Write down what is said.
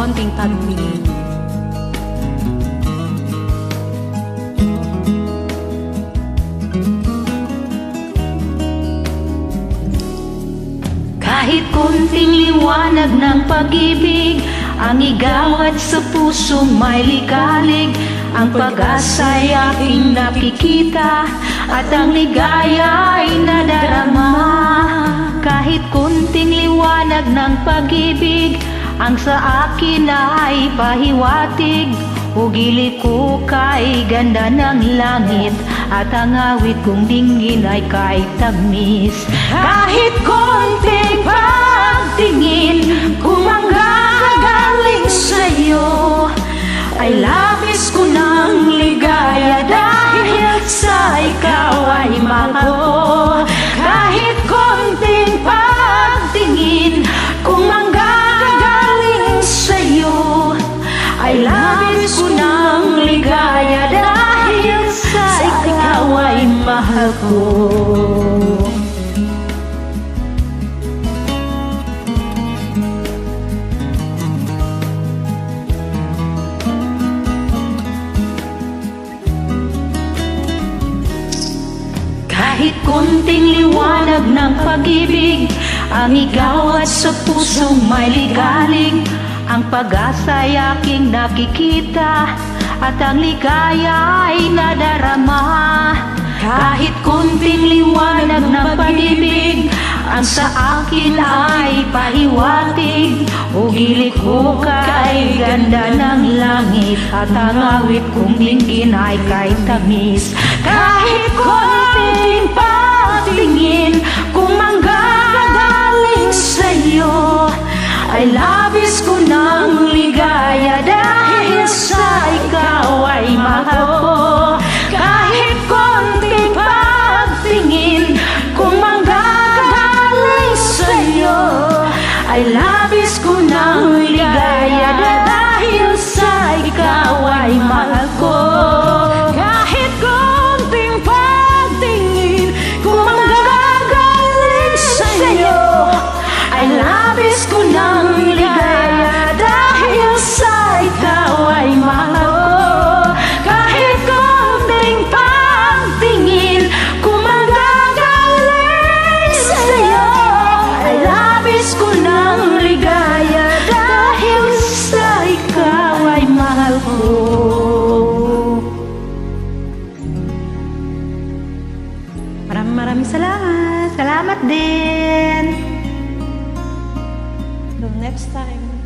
konting pagtingin. Kahit konting liwanag ng pag-ibig ang igawad sa pusong may ligalig, ang pag-asa'y aking nakikita at ang ligaya ay nadarama. Kahit konting liwanag ng pag-ibig ang sa akin ay pahiwatig, ugili ko kay ganda ng langit at ang awit kong dinggin ay kahit tamis. Kahit konting pagtingin kung manggagaling sa'yo ay labis ko ng ligaya dahil sa ikaw ay mahal ko. Kahit konting pagtingin kung manggagaling sa'yo ay labis ko ng ligaya dahil sa ikaw ay mahal ko. Kahit konting liwanag ng pag-ibig ang igawad sa pusong may ligalig, ang pag-asa'y aking nakikita at ang ligaya ay nadarama. Kahit konting liwanag ng pag-ibig ang sa akin ay pahiwatig, ugili ko kay ganda ng langit at ang awit kong dinggin ay kay tamis. Kahit konting pagtingin kung manggagaling sa'yo ay labis ko ng ligaya dahil sa ikaw ay mahal ko. Kahit konting pagtingin kung manggagaling sa'yo ay labis ko ng ligaya dahil sa ikaw ay mahal ko. Kahit konting pagtingin kung manggagaling sa'yo ay labis ko ng ligaya dahil sa ikaw ay mahal ko. Kahit konting pagtingin kung manggagaling sa'yo ay labis ko ng ligaya dahil sa ikaw ay mahal ko. Maraming salamat. Salamat din. Till next time.